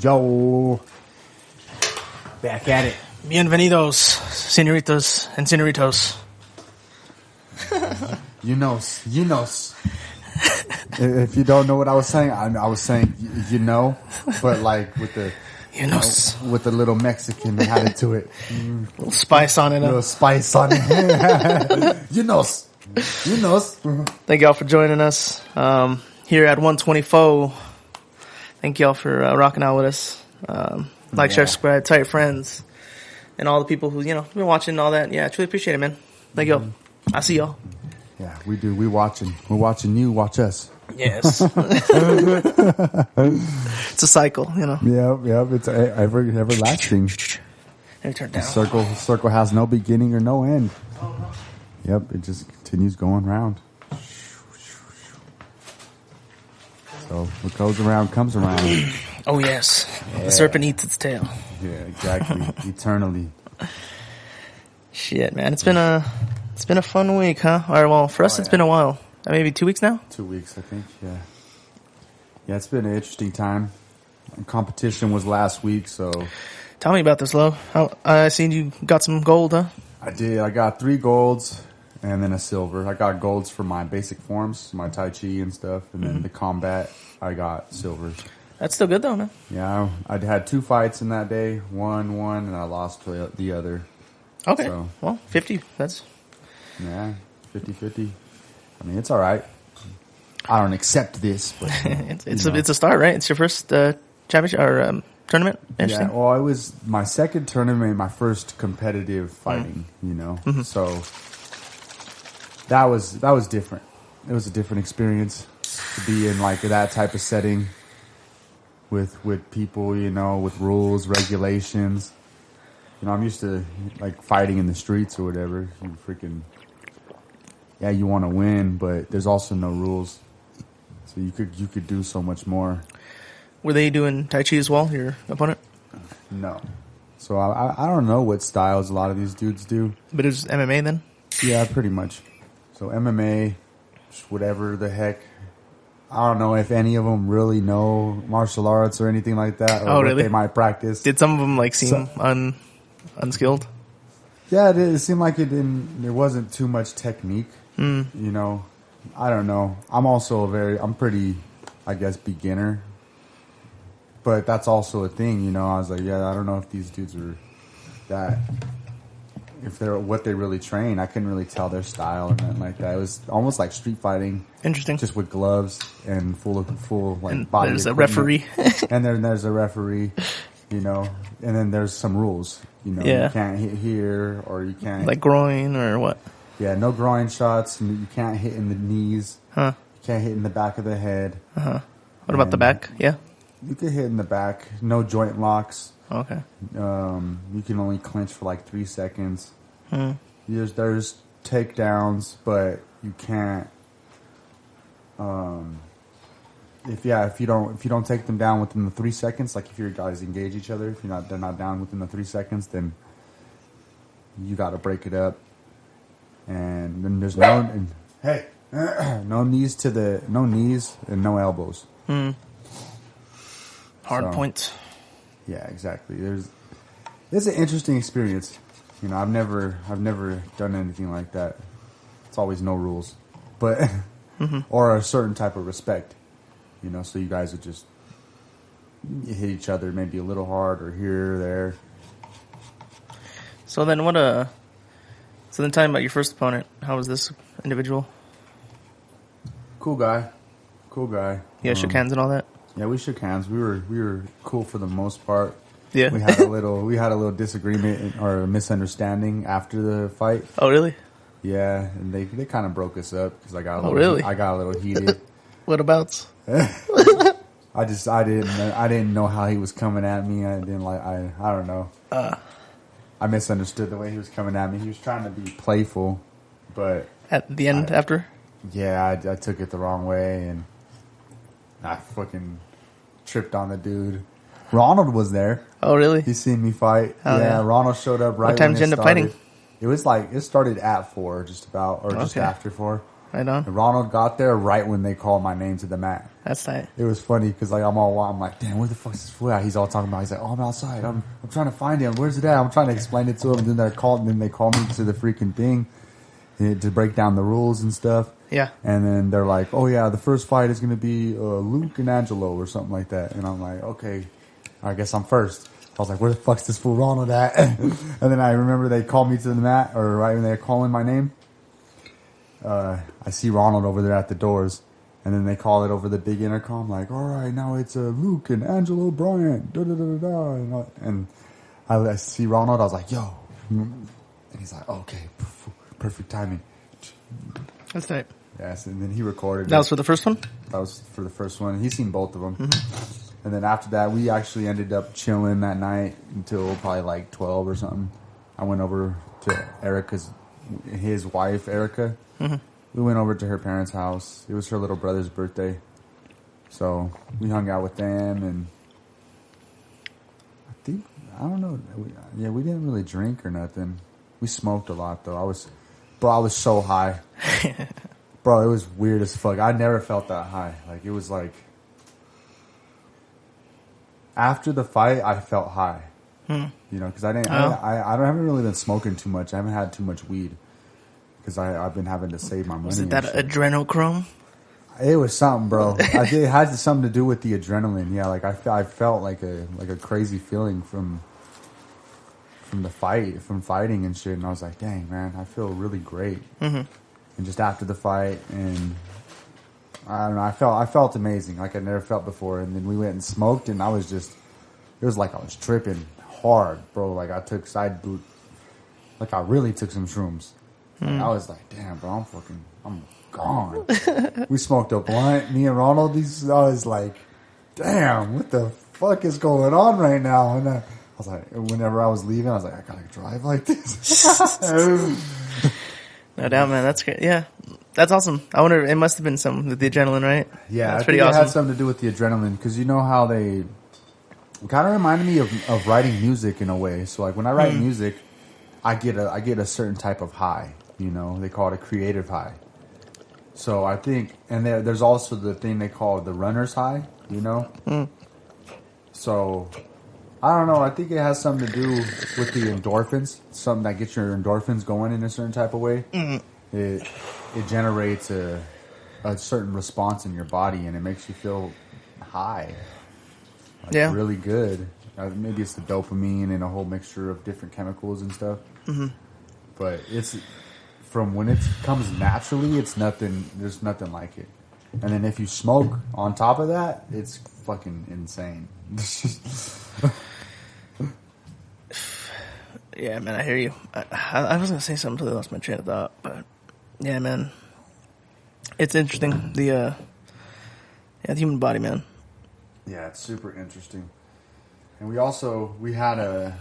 Yo. Back at it. Bienvenidos, senoritas and senoritos. You know. If you don't know what I was saying, I was saying, you know, but like with the, with the little Mexican added to it. Little spice on it. Little spice on it. You know. Thank y'all for joining us here at 124. Thank y'all for rocking out with us. Like, share, subscribe, tell your friends, and all the people who, been watching and all that. Yeah, I truly appreciate it, man. Thank y'all. I see y'all. Yeah, we do. We're watching you watch us. Yes. It's a cycle, Yep. It's everlasting. Let me turn it down. The circle has no beginning or no end. Yep, it just continues going round. So what goes around comes around. Oh yes, The serpent eats its tail. Yeah, exactly. Eternally. Shit, man, it's been a fun week, huh? All right, well, for us, it's been a while. Maybe 2 weeks now. 2 weeks, I think. Yeah. Yeah, it's been an interesting time. Competition was last week, so. Tell me about this, Lo. I seen you got some gold, huh? I did. I got 3 golds and then a silver. I got golds for my basic forms, my Tai Chi and stuff, and then the combat, I got silver. That's still good, though, man. Yeah, I had 2 fights in that day. Won, and I lost the other. Okay. So, well, 50. That's. Yeah, 50-50. I mean, it's all right. I don't accept this, but it's a start, right? It's your first championship or tournament. Yeah, well, it was my second tournament, my first competitive fighting. So that was different. It was a different experience to be in like that type of setting with people, with rules, regulations. I'm used to like fighting in the streets or whatever. You want to win, but there's also no rules, so you could do so much more. Were they doing Tai Chi as well, your opponent? No. So I don't know what styles a lot of these dudes do. But it was MMA then? Yeah, pretty much. So MMA, just whatever the heck. I don't know if any of them really know martial arts or anything like that, or what they might practice. Did some of them seem unskilled? Yeah, it seemed like there wasn't too much technique. I don't know. I'm pretty, I guess, beginner. But that's also a thing, I was like, I don't know if these dudes are if they're what they really train. I couldn't really tell their style or nothing like that. It was almost like street fighting. Interesting. Just with gloves and full and body there's equipment. a referee. And then there's a referee, and then there's some rules. You can't hit here, or you can't... Like groin, or what? Yeah, no groin shots. You can't hit in the knees. Huh. You can't hit in the back of the head. Uh-huh. What about the back? Yeah? You can hit in the back. No joint locks. Okay. You can only clinch for like 3 seconds. There's takedowns, but you can't... If you don't take them down within the 3 seconds, like if your guys engage each other, they're not down within the 3 seconds, then you got to break it up. And then there's no knees and no elbows. Hard point. Yeah, exactly. It's an interesting experience. I've never done anything like that. It's always no rules, but or a certain type of respect. So you guys would just hit each other maybe a little hard or here or there. So then talking about your first opponent, how was this individual? Cool guy. Yeah, shook hands and all that? Yeah, we shook hands. We were cool for the most part. Yeah. We had a little disagreement or a misunderstanding after the fight. Oh, really? Yeah, and they kind of broke us up because I got a little heated. Whereabouts? I didn't know how he was coming at me. I don't know. I misunderstood the way he was coming at me. He was trying to be playful, but at the end after? Yeah, I took it the wrong way and I fucking tripped on the dude. Ronald was there. Oh, really? He seen me fight. Yeah, Ronald showed up right when it started. What time did you end up fighting? It was it started at 4, just about, or just after 4. Right on. And Ronald got there right when they called my name to the mat. That's tight. It was funny because like I'm like, damn, where the fuck is this fool at? He's all talking about. He's like, oh, I'm outside. I'm trying to find him. Where's it at? I'm trying to explain it to him. And then they call me to the freaking thing to break down the rules and stuff. Yeah. And then they're like, oh yeah, the first fight is gonna be Luke and Angelo or something like that. And I'm like, okay, I guess I'm first. I was like, where the fuck's this fool Ronald at? And then I remember they called me to the mat, or right when they were calling my name. I see Ronald over there at the doors, and then they call it over the big intercom, like, all right, now it's Luke and Angelo Bryant, da da da da. And I see Ronald, I was like, yo, and he's like, okay, perfect timing. That's tight. Yes, and then he recorded. That was for the first one? That was for the first one. He's seen both of them. Mm-hmm. And then after that, we actually ended up chilling that night until probably like 12 or something. I went over to his wife, Erica. Mm-hmm. We went over to her parents' house. It was her little brother's birthday. So we hung out with them, and I don't know. We didn't really drink or nothing. We smoked a lot though. I was so high. Bro, it was weird as fuck. I never felt that high. Like, it was like, after the fight, I felt high. You know, because I haven't really been smoking too much. I haven't had too much weed because I've been having to save my money. Was it that adrenochrome? It was something, bro. It had something to do with the adrenaline. Yeah, like I felt like a crazy feeling from fighting and shit. And I was like, dang, man, I feel really great. Mm-hmm. And just after the fight, and I don't know, I felt amazing, like I never felt before. And then we went and smoked, and it was like I was tripping hard, bro. Like I really took some shrooms. Like, I was like, damn, bro, I'm gone. We smoked a blunt, me and Ronald. I was like, damn, what the fuck is going on right now? And I was like, whenever I was leaving, I was like, I gotta drive like this. No doubt, man. That's great. Yeah, that's awesome. I wonder, it must have been something with the adrenaline, right? Yeah, that's I pretty think awesome. It had something to do with the adrenaline, because you know how it kind of reminded me of writing music in a way. So like when I write music, I get a certain type of high. You know, they call it a creative high. So I think, and there's also the thing they call the runner's high. You know, so. I don't know. I think it has something to do with the endorphins. Something that gets your endorphins going in a certain type of way. Mm-hmm. It generates a certain response in your body, and it makes you feel high. Like really good. Maybe it's the dopamine and a whole mixture of different chemicals and stuff. Mm-hmm. But it's from when it comes naturally, it's nothing. There's nothing like it. And then if you smoke on top of that, it's fucking insane. Yeah, man, I hear you. I was gonna say something until I lost my train of thought, but yeah, man, it's interesting. The human body, man. Yeah, it's super interesting. And we had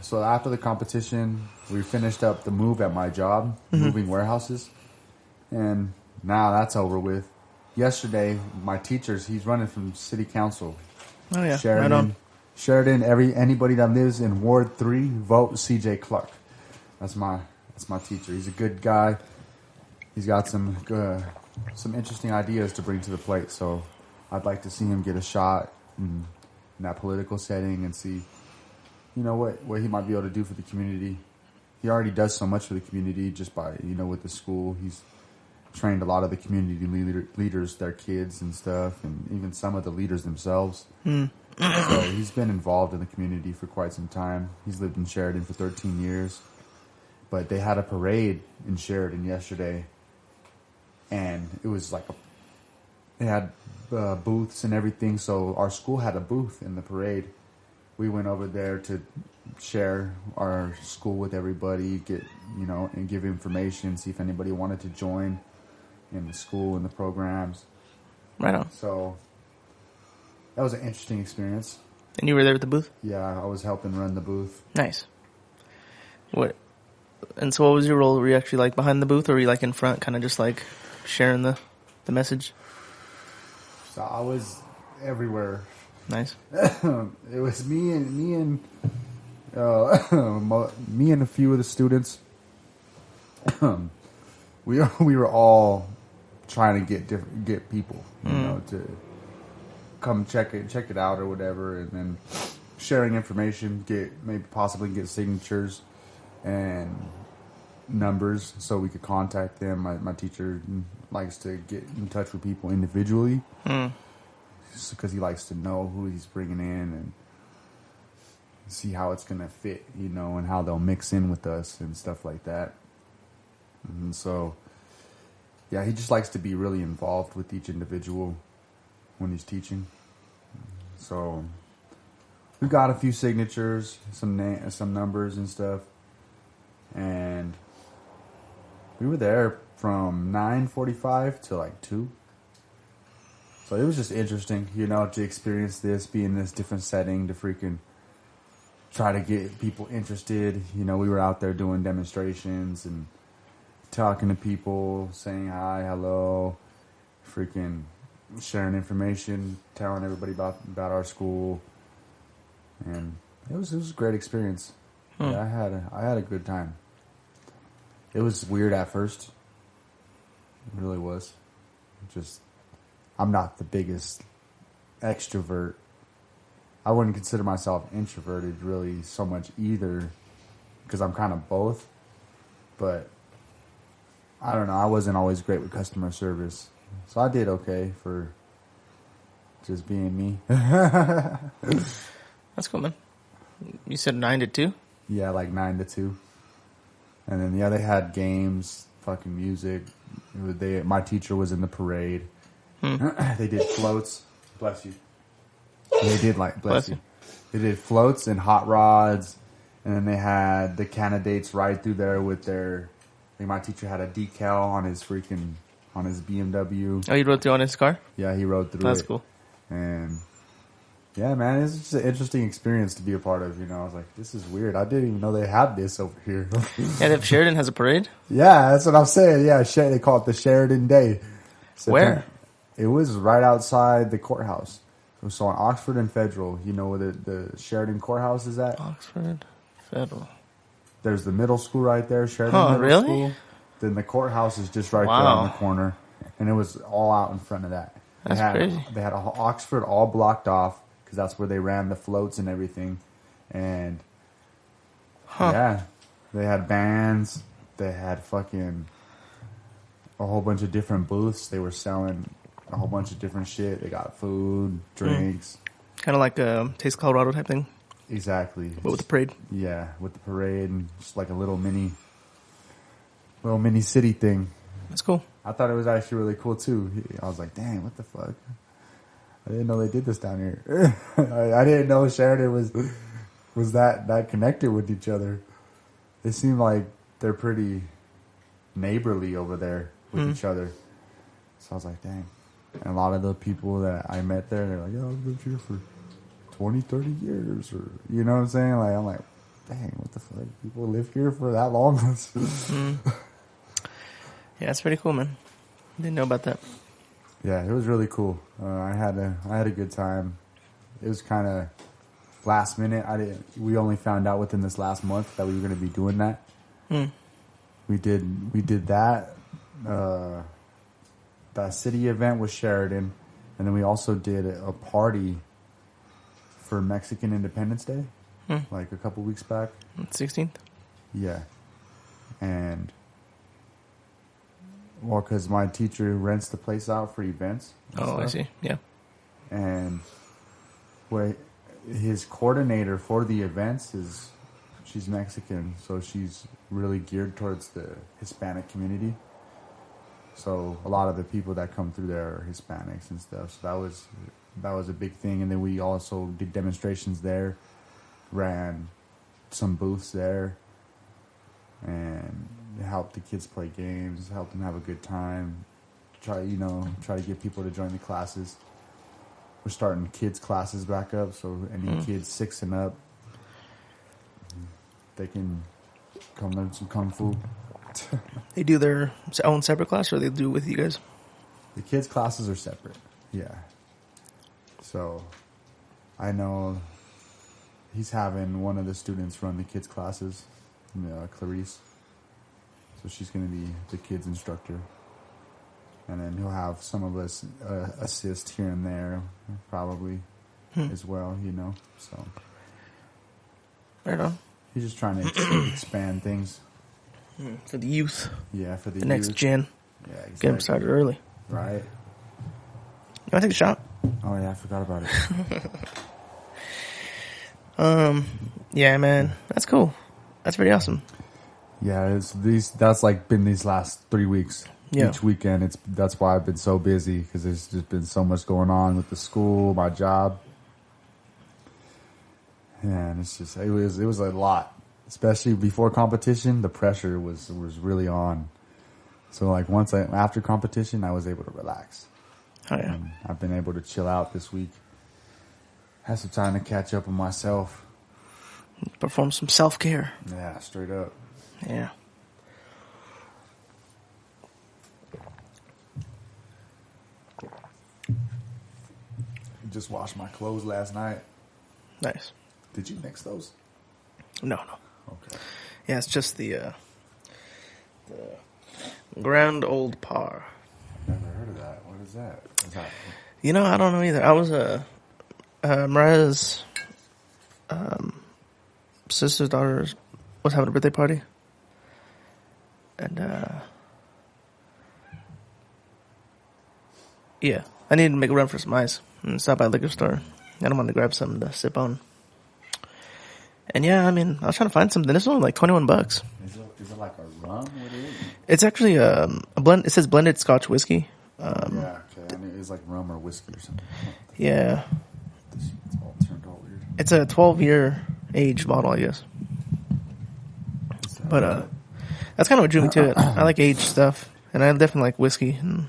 so after the competition, we finished up the move at my job, moving warehouses, and now that's over with. Yesterday, my teachers, he's running from city council. Oh yeah, Sheridan. right on. Sheridan, anybody that lives in Ward 3, vote CJ Clark. That's my teacher. He's a good guy. He's got some interesting ideas to bring to the plate. So I'd like to see him get a shot in that political setting and see, you know, what he might be able to do for the community. He already does so much for the community just by, you know, with the school. He's trained a lot of the community leaders, their kids and stuff, and even some of the leaders themselves. So he's been involved in the community for quite some time. He's lived in Sheridan for 13 years. But they had a parade in Sheridan yesterday, and it was like they had booths and everything. So our school had a booth in the parade. We went over there to share our school with everybody, and give information, see if anybody wanted to join in the school and the programs. Right on. So that was an interesting experience. And you were there at the booth? Yeah, I was helping run the booth. Nice. What was your role? Were you actually like behind the booth, or were you like in front, kind of just like sharing the message? So I was everywhere. Nice. It was me and a few of the students. We were all trying to get people, you know, to come check it out or whatever, and then sharing information, possibly get signatures and numbers so we could contact them. My teacher likes to get in touch with people individually because he likes to know who he's bringing in and see how it's going to fit, you know, and how they'll mix in with us and stuff like that. And so, yeah, he just likes to be really involved with each individual when he's teaching. So we got a few signatures, some numbers and stuff, and we were there from 9:45 to like 2. So it was just interesting, you know, to experience this, be in this different setting, to freaking try to get people interested. You know, we were out there doing demonstrations and talking to people, saying hi, hello, freaking sharing information, telling everybody about our school, and it was a great experience. Yeah, I had a good time. It was weird at first. It really was. Just, I'm not the biggest extrovert. I wouldn't consider myself introverted really so much either, because I'm kind of both. But I don't know. I wasn't always great with customer service, so I did okay for just being me. That's cool, man. You said 9 to 2? Yeah, like 9 to 2. And then the other had games, fucking music. My teacher was in the parade. They did floats. Bless you. They did bless you. They did floats and hot rods, and then they had the candidates ride through there with their. I think my teacher had a decal on his BMW. Oh, you rode through on his car? Yeah, he rode through. That's cool. And yeah, man, it's just an interesting experience to be a part of. You know, I was like, this is weird. I didn't even know they had this over here. And if Sheridan has a parade? Yeah, that's what I'm saying. Yeah, they call it the Sheridan Day. Where? It was right outside the courthouse. So on Oxford and Federal, you know where the Sheridan Courthouse is at? Oxford, Federal. There's the middle school right there, Sheridan Middle School. Then the courthouse is just right there on the corner. And it was all out in front of that. That's crazy. They had Oxford all blocked off because that's where they ran the floats and everything. And yeah, they had bands. They had fucking a whole bunch of different booths. They were selling a whole bunch of different shit. They got food, drinks. Kind of like a Taste Colorado type thing. Exactly. But with the parade. Yeah, with the parade and just like a little mini city thing. That's cool. I thought it was actually really cool too. I was like, dang, what the fuck? I didn't know they did this down here. I didn't know Sheridan was that connected with each other. They seem like they're pretty neighborly over there with each other. So I was like, dang. And a lot of the people that I met there, they're like, yeah, I've lived here for 20, 30 years. Or, you know what I'm saying? Like, I'm like, dang, what the fuck? People live here for that long? Yeah, that's pretty cool, man. Didn't know about that. Yeah, it was really cool. I had a good time. It was kind of last minute. We only found out within this last month that we were going to be doing that. We did that. That city event with Sheridan, and then we also did a party for Mexican Independence Day, like a couple weeks back. 16th? Yeah. And, well, because my teacher rents the place out for events. Oh, I see. Yeah. And where his coordinator for the events she's Mexican, so she's really geared towards the Hispanic community. So a lot of the people that come through there are Hispanics and stuff. So that was a big thing. And then we also did demonstrations there, ran some booths there, and helped the kids play games, helped them have a good time. Try to get people to join the classes. We're starting kids classes back up, so any kids 6 and up, they can come learn some kung fu. They do their own separate class, or they do with you guys? The kids' classes are separate. Yeah. So, I know he's having one of the students run the kids' classes, Clarice. So she's going to be the kids' instructor. and then he'll have some of us assist here and there, probably as well. So right on. He's just trying to expand things For the youth. Yeah, for the next youth. gen. Yeah, exactly. Get them started early. Right. You want to take a shot? Oh yeah, I forgot about it. Yeah, man, that's cool. That's pretty awesome. Yeah, that's like been these last 3 weeks. Yeah. Each weekend, that's why I've been so busy, because there's just been so much going on with the school, my job, and it's just it was a lot, especially before competition. The pressure was really on. So like after competition, I was able to relax. Oh yeah. And I've been able to chill out this week. Had some time to catch up with myself. Perform some self-care. Yeah, straight up. Yeah. Just washed my clothes last night. Nice. Did you mix those? No. Okay. Yeah, it's just the Grand Old Par. Never heard of that. What is that? I don't know either. I was Mariah's sister's daughter was having a birthday party, and yeah, I needed to make a run for some ice and stop by the liquor store. I wanted to grab something to sip on. And yeah, I mean, I was trying to find something. This is only like $21. Is it like a rum? What is it? It's actually a blend. It says blended Scotch whiskey. Yeah, okay. I mean, it's like rum or whiskey or something. Yeah, It's all turned all weird. it's a 12-year aged bottle, I guess. But that's kind of what drew me to it. I like aged stuff, and I definitely like whiskey. And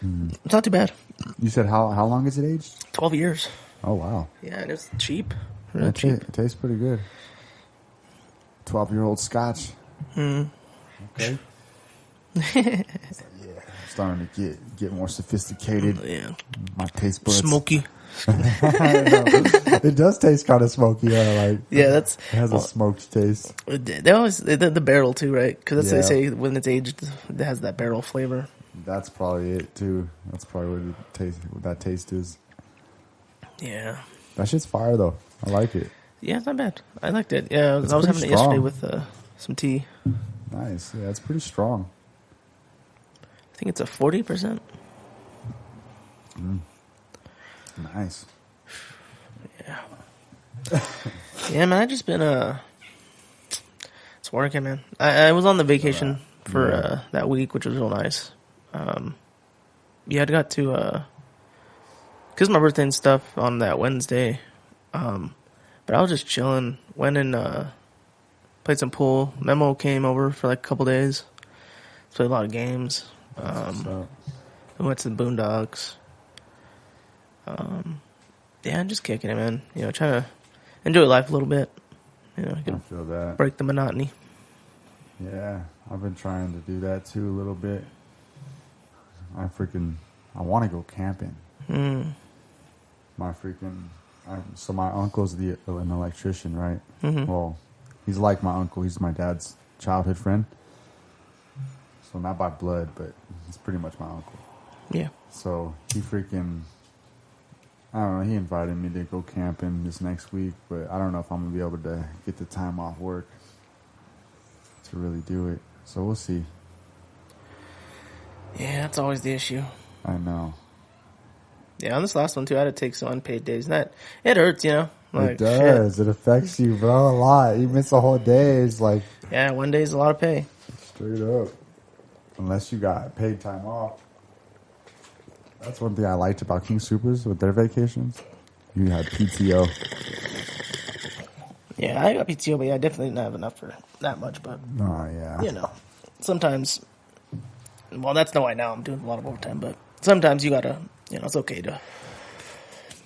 it's not too bad. You said how long is it aged? 12 years. Oh wow. Yeah, and it's cheap. Really cheap. It tastes pretty good. 12-year-old Scotch. Okay. It's like, yeah, I'm starting to get more sophisticated. Yeah. My taste buds. Smoky. I know. It does taste kind of smoky. Yeah, that's. It has a smoked taste. They always the barrel too, right? Because that's what they Yeah. say when it's aged, it has that barrel flavor. That's probably it too. That's probably what that taste is. Yeah. That shit's fire though. I like it. Yeah, it's not bad. I liked it. Yeah, I was pretty having it yesterday strong. with some tea. Nice. Yeah, it's pretty strong. I think it's a 40%. Nice. Yeah. Yeah, man, I just been it's working, man. I was on the vacation for that week, which was real nice. Yeah, I got to cause my birthday and stuff on that Wednesday. But I was just chilling. Went and played some pool. Memo came over for like a couple days. Played a lot of games. We went to the Boondocks. Yeah, I'm just kicking it, man. Trying to enjoy life a little bit. I feel that. Break the monotony. Yeah, I've been trying to do that too a little bit. I want to go camping. So my uncle's an electrician, right? Well, he's like my uncle. He's my dad's childhood friend. So not by blood, but he's pretty much my uncle. Yeah. So he I don't know, he invited me to go camping this next week, but I don't know if I'm going to be able to get the time off work to really do it. So we'll see. Yeah, that's always the issue. I know. Yeah, on this last one too, I had to take some unpaid days. And it hurts, Like, it does. Shit. It affects you, bro, a lot. You miss a whole day. It's like... Yeah, one day is a lot of pay. Straight up. Unless you got paid time off. That's one thing I liked about King Supers with their vacations. You had PTO. Yeah, I got PTO, but I definitely didn't have enough for that much. But, Oh, yeah. Sometimes... Well, that's not why now I'm doing a lot of overtime, but sometimes you gotta... it's okay to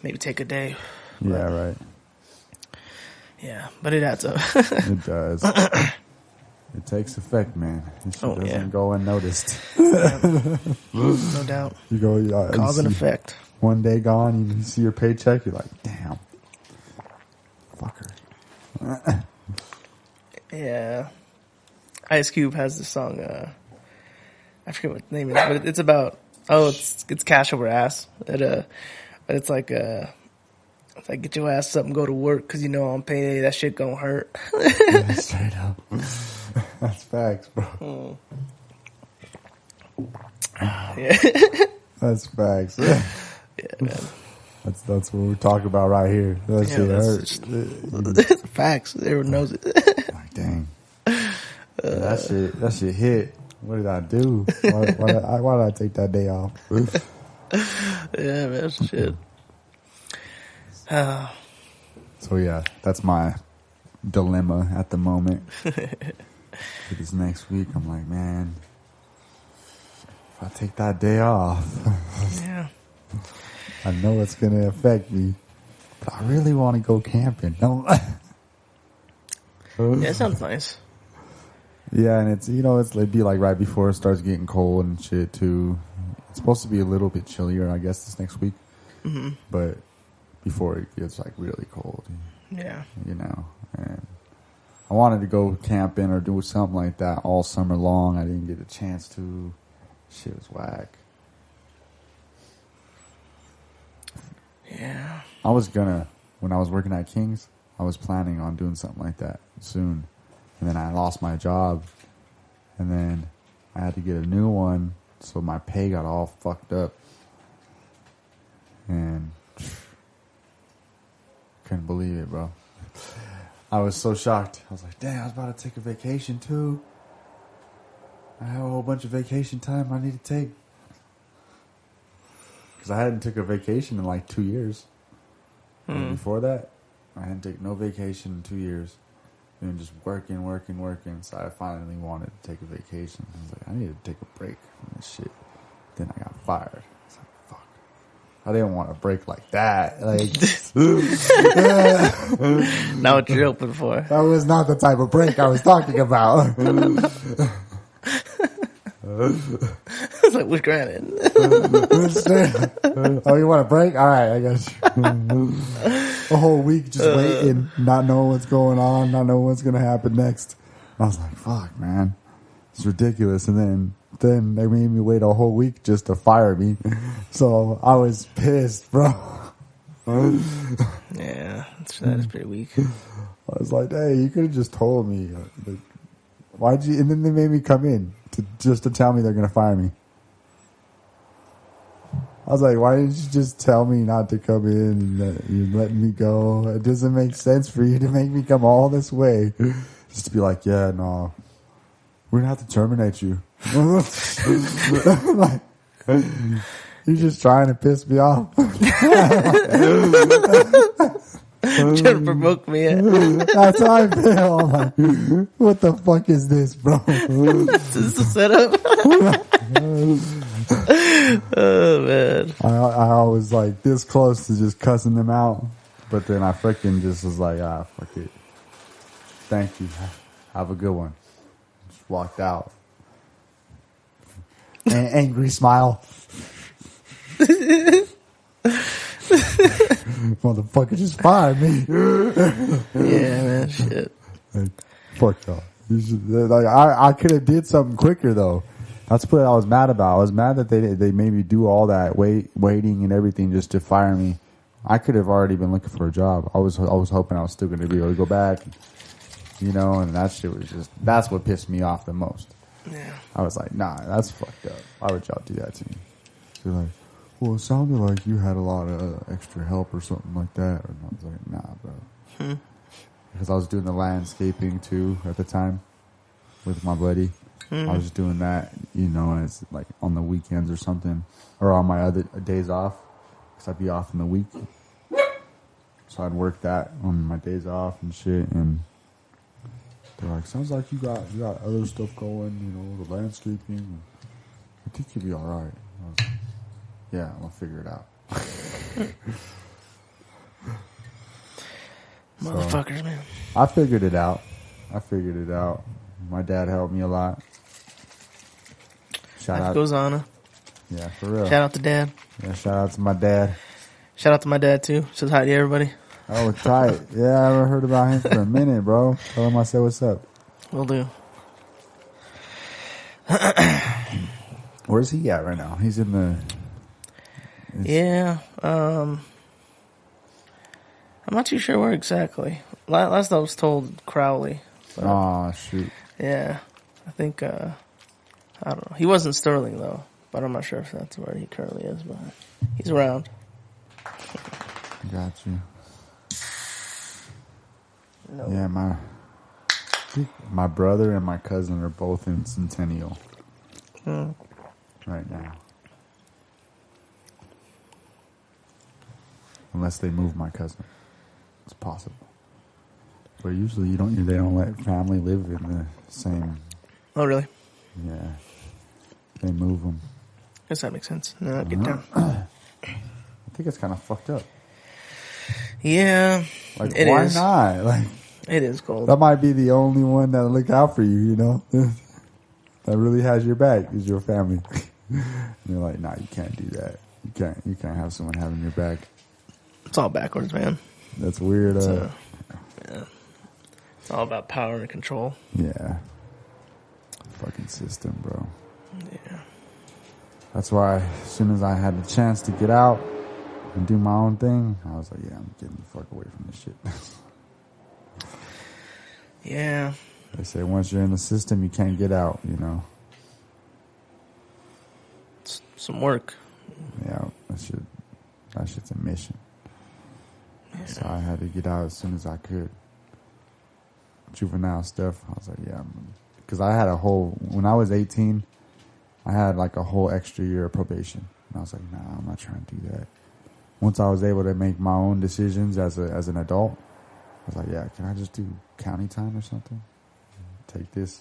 maybe take a day. Yeah, right. Yeah, but it adds up. It does. It takes effect, man. It doesn't go unnoticed. No doubt. You go, Cause and effect. One day gone, you see your paycheck, you're like, damn. Fucker. Yeah. Ice Cube has the song, I forget what the name is, but it's about it's cash over ass. But it's like get your ass up and go to work because you know on payday that shit gonna hurt. Yeah, straight up. That's facts, bro. Yeah. That's facts. Yeah, man. That's what we're talking about right here. That shit hurt. Facts. Everyone knows it. Like, dang. That shit hit. What did I do? Why did I take that day off? Yeah, man. Shit. So yeah, that's my dilemma at the moment. For this next week, I'm like, man, if I take that day off, yeah, I know it's gonna affect me. But I really want to go camping. Don't. Yeah, it sounds nice. Yeah, and it'd be like right before it starts getting cold and shit too. It's supposed to be a little bit chillier, I guess, this next week. Mm-hmm. But before it gets like really cold. Yeah. And I wanted to go camping or do something like that all summer long. I didn't get a chance to. Shit was whack. Yeah. When I was working at King's, I was planning on doing something like that soon. And then I lost my job. And then I had to get a new one. So my pay got all fucked up. And couldn't believe it, bro. I was so shocked. I was like, dang, I was about to take a vacation too. I have a whole bunch of vacation time I need to take. Because I hadn't took a vacation in like 2 years. And before that, I hadn't taken no vacation in 2 years. Been just working. So I finally wanted to take a vacation. I was like, I need to take a break from this shit. Then I got fired. I was like, fuck. I didn't want a break like that. Like, not what you're hoping for. That was not the type of break I was talking about. It's like, we're granted. Oh, you want a break? All right, I guess. A whole week just waiting, not knowing what's going on, not knowing what's going to happen next. I was like, fuck, man. It's ridiculous. And then they made me wait a whole week just to fire me. So I was pissed, bro. Yeah, that is pretty weak. I was like, hey, you could have just told me. Like, why'd you? And then they made me come in just to tell me they're going to fire me. I was like, why didn't you just tell me not to come in and that you're letting me go? It doesn't make sense for you to make me come all this way. Just to be like, yeah, no, we're going to have to terminate you. Like, you're just trying to piss me off. Trying to provoke me. That's how I feel. I'm like, what the fuck is this, bro? Is this the setup? Oh, man. I was like this close to just cussing them out. But then I freaking just was like, fuck it. Thank you. Have a good one. Just walked out. Angry smile. Motherfucker just fired me. Yeah, man, shit. Like, fuck y'all. Like, I could have did something quicker though. That's what I was mad about. I was mad that they made me do all that waiting and everything just to fire me. I could have already been looking for a job. I was hoping I was still going to be able to go back, and that shit was that's what pissed me off the most. Yeah. I was like, nah, that's fucked up. Why would y'all do that to me? They're like, well, it sounded like you had a lot of extra help or something like that. And I was like, nah, bro. Because I was doing the landscaping too at the time with my buddy. I was just doing that, and it's like on the weekends or something, or on my other days off, because I'd be off in the week. So I'd work that on my days off and shit. And they're like, sounds like you got other stuff going, the landscaping. I think you'll be all right. I was like, yeah, I'll figure it out. Motherfuckers, man. I figured it out. My dad helped me a lot. Shout out. Goes on. Yeah, for real. Shout out to Dad. Yeah, shout out to my dad. Shout out to my dad, too. Says hi to everybody. Oh, tight. Yeah, I haven't heard about him for a minute, bro. Tell him I said what's up. Will do. Where's he at right now? He's in the... Yeah. I'm not too sure where exactly. Last I was told, Crowley. Oh, shoot. Yeah. I think, I don't know. He wasn't Sterling, though. But I'm not sure if that's where he currently is. But he's around. Got you. No. Yeah, my brother and my cousin are both in Centennial right now. Unless they move my cousin. It's possible. But usually they don't let family live in the same. Oh, really? Yeah. They move them. Guess that makes sense. No, get down. I think it's kind of fucked up. Yeah. Like, why not? Like, it is cold. that might be the only one that'll look out for you, you know? That really has your back is your family. And they're like, nah, you can't do that. You can't have someone having your back. It's all backwards, man. That's weird. Yeah. It's all about power and control. Yeah. Fucking system, bro. Yeah. That's why as soon as I had the chance to get out and do my own thing, I was like, yeah, I'm getting the fuck away from this shit. Yeah. They say once you're in the system, you can't get out, you know? It's some work. Yeah, that shit's a mission. Yeah. So I had to get out as soon as I could. Juvenile stuff, I was like, yeah. Because I had when I was 18, I had like a whole extra year of probation. And I was like, nah, I'm not trying to do that. Once I was able to make my own decisions as an adult, I was like, yeah, can I just do county time or something? Take this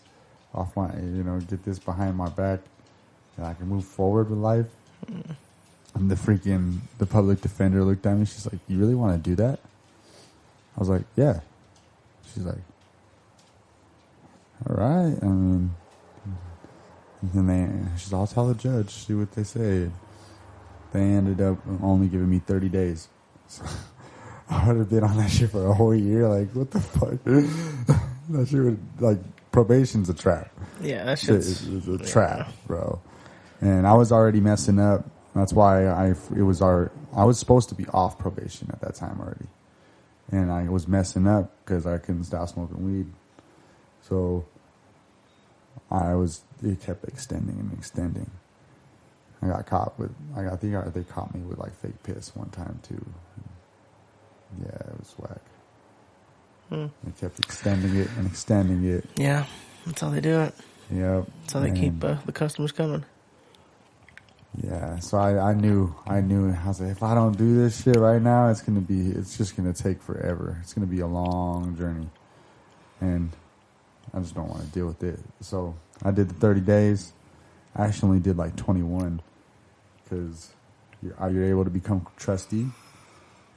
off get this behind my back, and I can move forward with life. And the public defender looked at me. She's like, you really want to do that? I was like, yeah. She's like, all right. I mean, and she's, I'll tell the judge, see what they say. They ended up only giving me 30 days. So I would have been on that shit for a whole year. Like, what the fuck? That shit would, like, probation's a trap. Yeah, that shit's... It's a trap, bro. And I was already messing up. That's why I was supposed to be off probation at that time already. And I was messing up because I couldn't stop smoking weed. So it kept extending and extending. I got caught I think they caught me with like fake piss one time too. Yeah, it was whack. They kept extending it and extending it. Yeah, that's how they do it. Yep. That's how they keep the customers coming. Yeah, so I knew. I was like, if I don't do this shit right now, it's just gonna take forever. It's gonna be a long journey, and I just don't want to deal with it. So I did the 30 days. I actually only did like 21 because you're able to become trustee,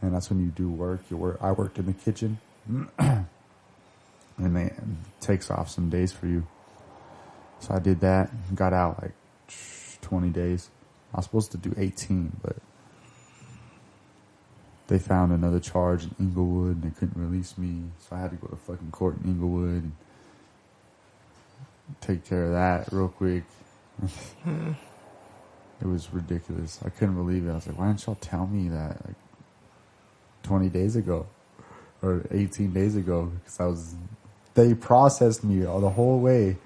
and that's when you do work. I worked in the kitchen, and it takes off some days for you. So I did that. Got out like 20 days. I was supposed to do 18, but they found another charge in Inglewood and they couldn't release me. So I had to go to fucking court in Inglewood and take care of that real quick. It was ridiculous. I couldn't believe it. I was like, why didn't y'all tell me that like 20 days ago or 18 days ago? Because they processed me the whole way.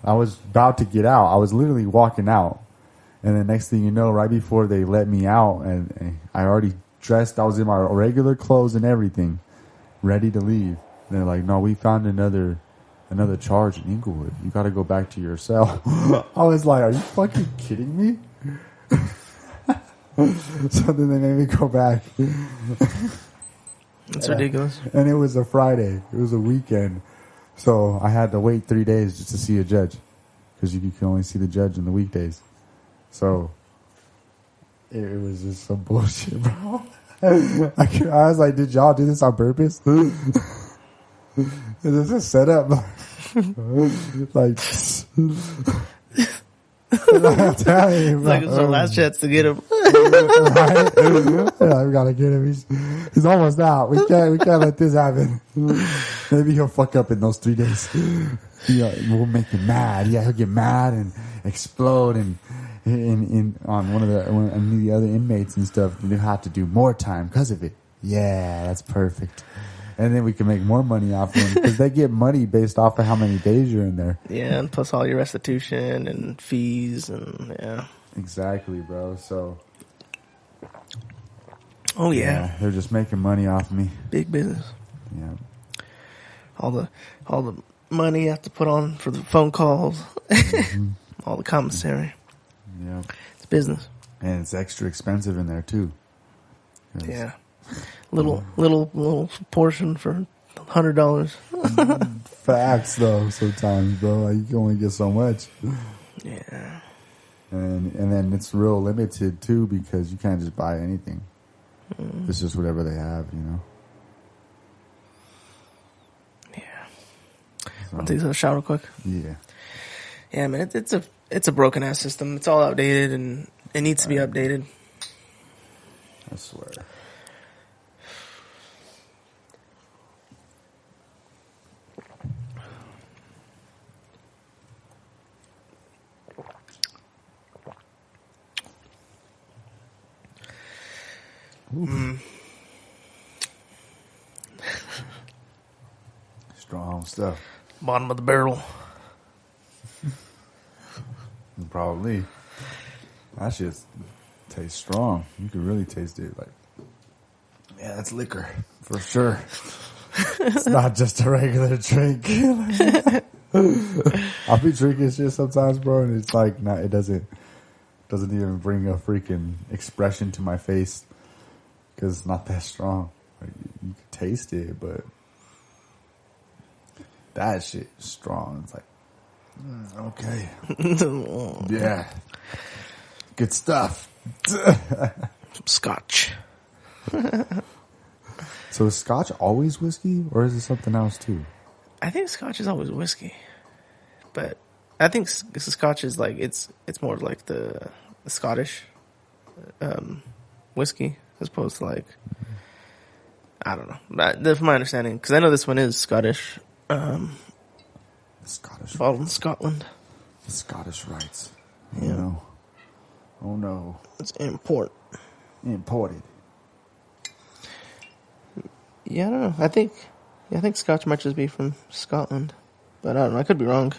I was about to get out. I was literally walking out. And the next thing you know, right before they let me out, and I already dressed, I was in my regular clothes and everything, ready to leave. And they're like, no, we found another charge in Inglewood. You got to go back to your cell. I was like, are you fucking kidding me? So then they made me go back. That's ridiculous. And it was a Friday. It was a weekend. So I had to wait 3 days just to see a judge, because you can only see the judge in the weekdays. So it was just some bullshit, bro. I was like, did y'all do this on purpose? Is this a setup? Like, I'm telling you, bro. Like it's our last chance to get him. Right? Yeah, we gotta get him. He's almost out. We can't let this happen. Maybe he'll fuck up in those 3 days. We'll make him mad. Yeah, he'll get mad and explode and on one of the other inmates and stuff. They have to do more time because of it. Yeah, that's perfect. And then we can make more money off them because they get money based off of how many days you're in there. Yeah, and plus all your restitution and fees and yeah. Exactly, bro. So. Oh yeah, they're just making money off me. Big business. Yeah. All the money you have to put on for the phone calls, all the commissary. Yeah, it's business, and it's extra expensive in there too. Yeah, little portion for $100. Facts though, sometimes, bro. Like, you can only get so much. Yeah, and then it's real limited too because you can't just buy anything. It's just whatever they have, you know. Yeah. I'll take a shower real quick. Yeah. Yeah, man, it's a broken ass system. It's all outdated and it needs to be updated. I swear. Strong stuff. Bottom of the barrel. Probably. That shit tastes strong. You can really taste it. Like, yeah, that's liquor for sure. It's not just a regular drink. I'll be drinking shit sometimes, bro, and it's like it doesn't even bring a freaking expression to my face because it's not that strong. Like, you can taste it, but that shit is strong. It's like, okay, yeah, good stuff. Some scotch. So is scotch always whiskey, or is it something else too? I think scotch is always whiskey, but I think scotch is like it's more like the Scottish whiskey as opposed to like I don't know. That's my understanding because I know this one is Scottish. Scottish, bottled in Scotland. The Scottish rights. Yeah. No. Oh no. It's imported. Yeah, I don't know. I think Scotch might just be from Scotland, but I don't know. I could be wrong.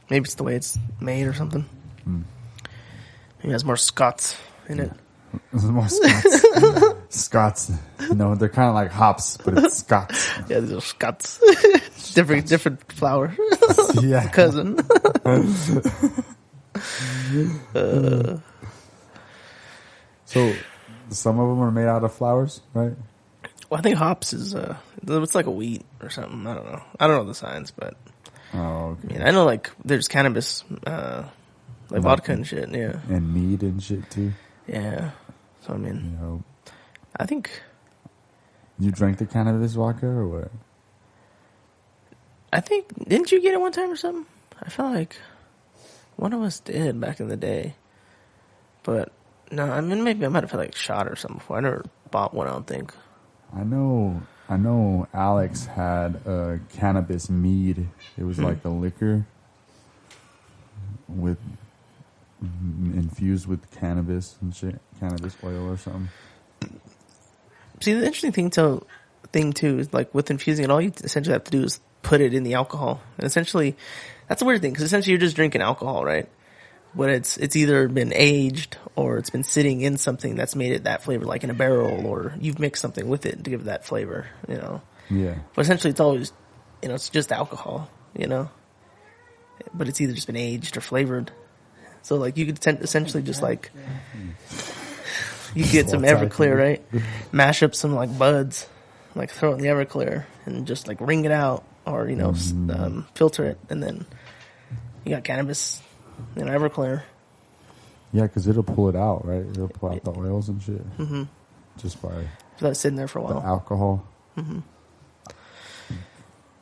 Maybe it's the way it's made or something. Maybe it has more Scots in it. More Scots. Scots. No, they're kind of like hops, but it's Scots. Yeah, these are Scots. different flower. Yeah. Cousin. So, some of them are made out of flowers, right? Well, I think hops is it's like a wheat or something. I don't know. I don't know the science, but okay. I know like there's cannabis, like vodka and shit. Yeah, and mead and shit too. Yeah. So I mean, I think you drank the cannabis vodka or what? I think didn't you get it one time or something? I feel like one of us did back in the day, but no, I mean maybe I might have had like a shot or something before. I never bought one. I don't think. I know Alex had a cannabis mead. It was like a liquor with infused with cannabis and shit, cannabis oil or something. See, the interesting thing too is like with infusing it, all you essentially have to do is put it in the alcohol. And essentially, that's a weird thing because essentially you're just drinking alcohol, right? But it's either been aged or it's been sitting in something that's made it that flavor, like in a barrel, or you've mixed something with it to give it that flavor, you know? Yeah. But essentially it's always, it's just alcohol, you know? But it's either just been aged or flavored. So like you could essentially just like, you get some Everclear, right? Mash up some like buds, like throw it in the Everclear and just like wring it out or, filter it. And then you got cannabis. Everclear. Yeah, because it'll pull it out, right? It'll pull out the oils and shit. Mm-hmm. Just by that's sitting there for a while. The alcohol. Mm-hmm.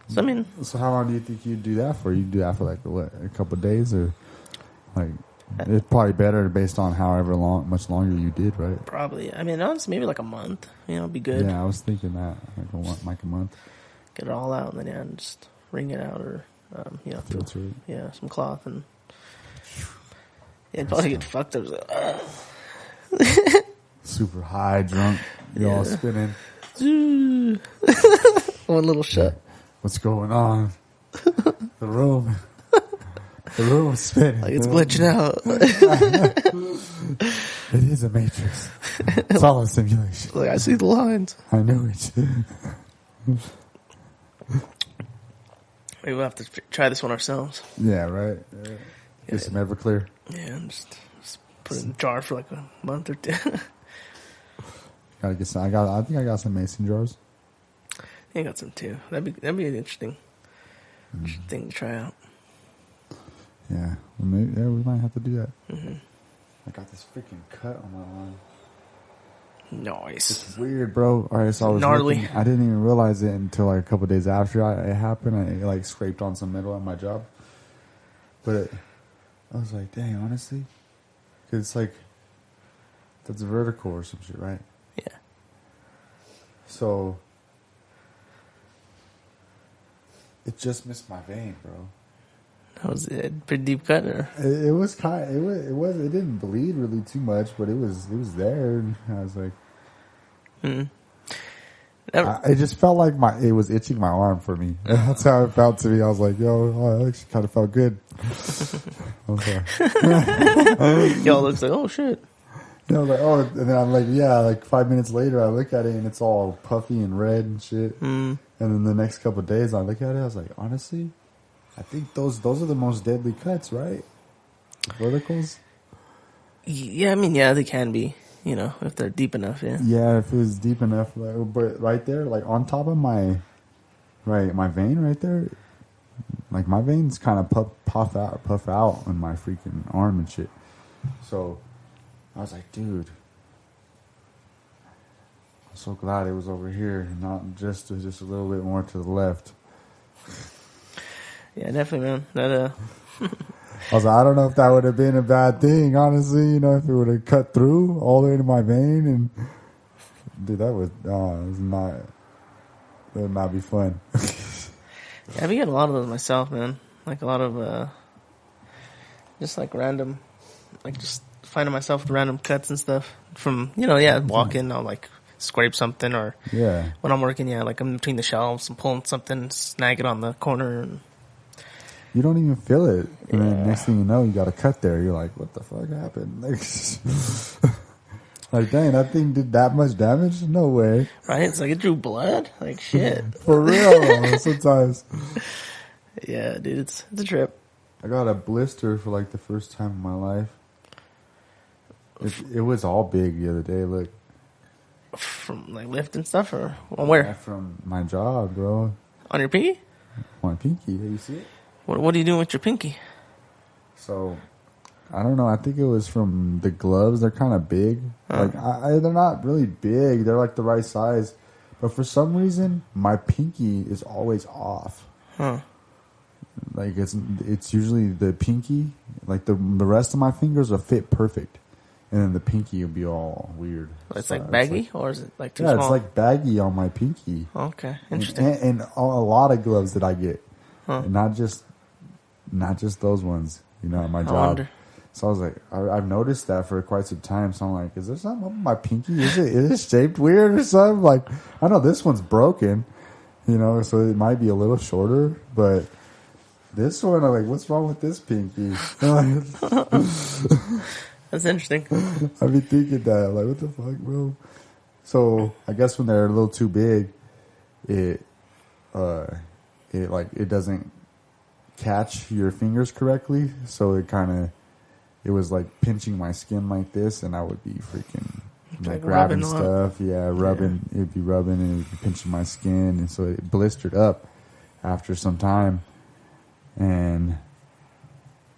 So I mean, so how long do you think you'd do that for? You do that for like a couple of days, or like it's probably better based on however much longer you did, right? Probably. I mean, honestly, maybe like a month. Be good. Yeah, I was thinking that like a month. Get it all out and then just wring it out or filter it. Yeah, some cloth and. Yeah, probably get fucked up. Super high, drunk. You're all spinning. One little shot. What's going on? The room's spinning. Like it's glitching out. It is a matrix. It's all a simulation. Like I see the lines. I know it. Maybe we'll have to try this one ourselves. Yeah, right. Yeah. Get some Everclear. Yeah, and just put it in a jar for like a month or two. Gotta get some. I think I got some mason jars. I got some too. That'd be an interesting thing to try out. Yeah, well, maybe, yeah, we might have to do that. Mm-hmm. I got this freaking cut on my arm. Nice. It's weird, bro. All right, so I was gnarly. looking, I didn't even realize it until like a couple days after it happened. I like scraped on some metal at my job, but I was like, dang, honestly, because it's like that's vertical or some shit, right? Yeah. So it just missed my vein, bro. That was a pretty deep cut, or it was kind. It didn't bleed really too much, but it was there. And I was like, it just felt like it was itching my arm for me. That's how it felt to me. I was like, yo, it actually kind of felt good. I'm sorry. Y'all looks like, oh shit. You know, like, oh, and then I'm like, yeah, like 5 minutes later, I look at it and it's all puffy and red and shit. And then the next couple of days, I look at it, I was like, honestly, I think those are the most deadly cuts, right? Verticals. Yeah, I mean, yeah, they can be. You know, if they're deep enough, yeah. Yeah, if it was deep enough, but right there, like on top of my vein right there, like my veins kind of puff out on my freaking arm and shit. So I was like, dude, I'm so glad it was over here, not just a little bit more to the left. Yeah, definitely, man. That I was like, I don't know if that would have been a bad thing, honestly. You know, if it would have cut through all the way to my vein, and dude, that would not be fun. Yeah, I've been getting a lot of those myself, man. Like a lot of just like random, like just finding myself with random cuts and stuff from walking. I'll like scrape something, or when I'm working, like I'm between the shelves and pulling something, snag it on the corner. And you don't even feel it. And then next thing you know, you got a cut there. You're like, what the fuck happened? Like, dang, that thing did that much damage? No way. Right? It's like it drew blood? Like, shit. For real, sometimes. Yeah, dude, it's a trip. I got a blister for like the first time in my life. It was all big the other day, look. From like lifting stuff, or on where? Yeah, from my job, bro. On your pinky? My pinky, you see it? What are you doing with your pinky? So, I don't know. I think it was from the gloves. They're kind of big. Like they're not really big. They're like the right size. But for some reason, my pinky is always off. Like it's usually the pinky. Like the rest of my fingers will fit perfect, and then the pinky will be all weird. It's like baggy, or is it like too small? Yeah, it's like baggy on my pinky. Okay, interesting. And a lot of gloves that I get, and not just those ones. You know, at my job. Wonder. So I was like, I've noticed that for quite some time. So I'm like, is there something up with my pinky? Is it shaped weird or something? Like, I know this one's broken, you know, so it might be a little shorter, but this one, I'm like, what's wrong with this pinky? That's interesting. I'd be thinking that, like, what the fuck, bro? So I guess when they're a little too big, it doesn't catch your fingers correctly. So it was like pinching my skin like this, and I would be freaking like grabbing stuff. Rubbing. Yeah. It'd be rubbing and it'd be pinching my skin, and so it blistered up after some time. And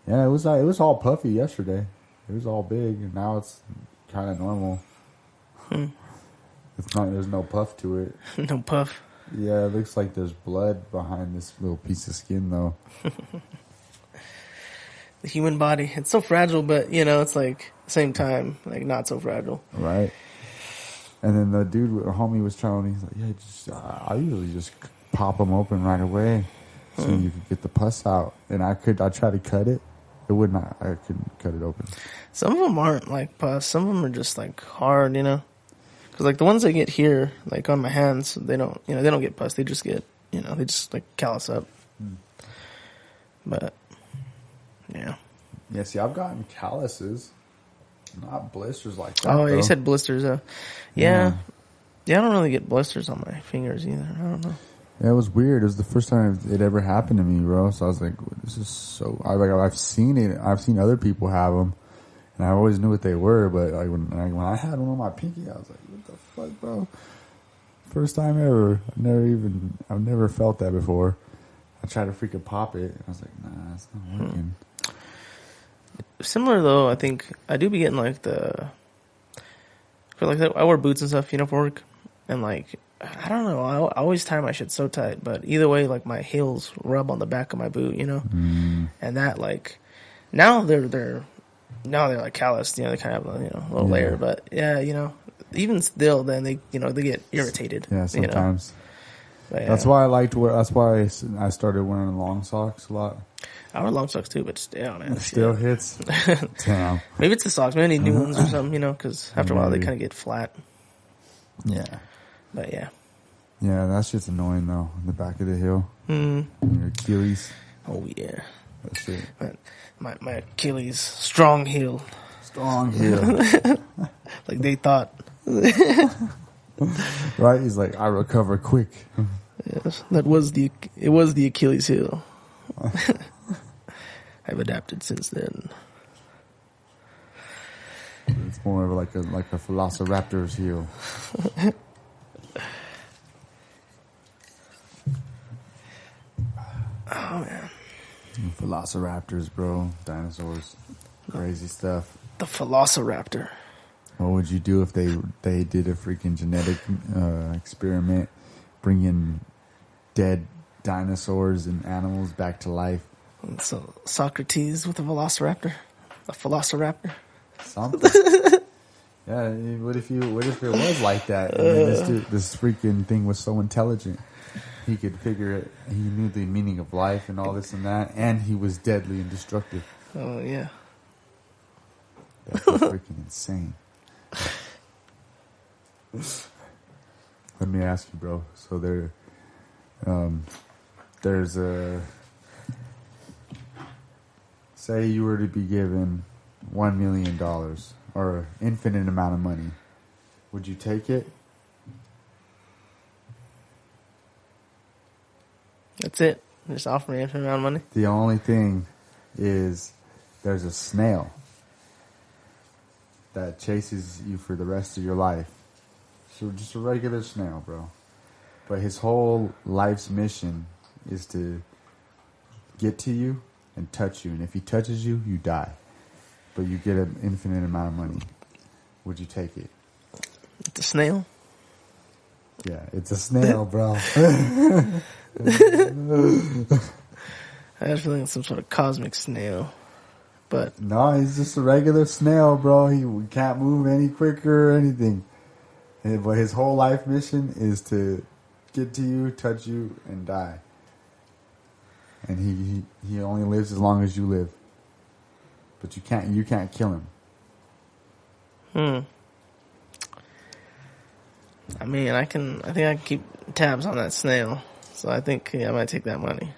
yeah, it was all puffy yesterday. It was all big, and now it's kind of normal. It's not. There's no puff to it. No puff. Yeah, it looks like there's blood behind this little piece of skin, though. The human body, it's so fragile, but it's like at the same time, like not so fragile. Right. And then the homie was telling me, he's like, yeah, I usually just pop them open right away so you could get the pus out. And I tried to cut it. It would not. I couldn't cut it open. Some of them aren't like pus. Some of them are just like hard, you know. Because like the ones I get here, like on my hands, they don't, you know, they don't get pus. They just get, you know, they just like callus up. But yeah. Yeah. See, I've gotten calluses, not blisters like that. Oh, though. you said blisters. Yeah. Yeah, I don't really get blisters on my fingers either. I don't know. Yeah, it was weird. It was the first time it ever happened to me, bro. So I was like, "This is so." I've seen it. I've seen other people have them, and I always knew what they were. But like when I had one on my pinky, I was like, "What the fuck, bro?" First time ever. I've never felt that before. I tried to freaking pop it, and I was like, "Nah, it's not working." Similar though, I think I do be getting like I wear boots and stuff, you know, for work, and like I don't know, I always tie my shit so tight, but either way, like my heels rub on the back of my boot, you know, and that like now they're like calloused, you know, they kind of have a little layer, but yeah, you know, even still, then they get irritated. Yeah, sometimes. You know? Yeah. That's why I liked wear. That's why I started wearing long socks a lot. I wear long socks too, but still, man. It still hits. Damn. Maybe it's the socks. Maybe I need new ones or something, you know, because after a while they kind of get flat. Yeah. But yeah. Yeah, that shit's annoying though. In the back of the heel. Your Achilles. Oh yeah. That shit. My Achilles, strong heel. Strong heel. Like they thought. Right? He's like, I recover quick. Yes, it was the Achilles heel. I've adapted since then. It's more of like a Velociraptor's heel. Oh man. Velociraptors, bro. Dinosaurs. Crazy stuff. The Velociraptor. What would you do if they did a freaking genetic experiment, bringing dead dinosaurs and animals back to life? So Socrates with a Velociraptor, a Velociraptor. Something. Yeah. What if it was like that? I mean, this freaking thing was so intelligent. He could figure it. He knew the meaning of life and all this and that, and he was deadly and destructive. Oh yeah. That's freaking insane. Let me ask you, bro. So there's a. Say you were to be given $1 million or an infinite amount of money, would you take it? That's it. Just offer me an infinite amount of money. The only thing is there's a snail that chases you for the rest of your life. So just a regular snail, bro. But his whole life's mission is to get to you and touch you. And if he touches you, you die. But you get an infinite amount of money. Would you take it? It's a snail? Yeah, it's a snail, bro. I was feeling it's some sort of cosmic snail. But no, he's just a regular snail, bro. He can't move any quicker or anything. But his whole life mission is to get to you, touch you, and die. And he only lives as long as you live. But you can't kill him. I mean, I think I can keep tabs on that snail. So I think I might take that money.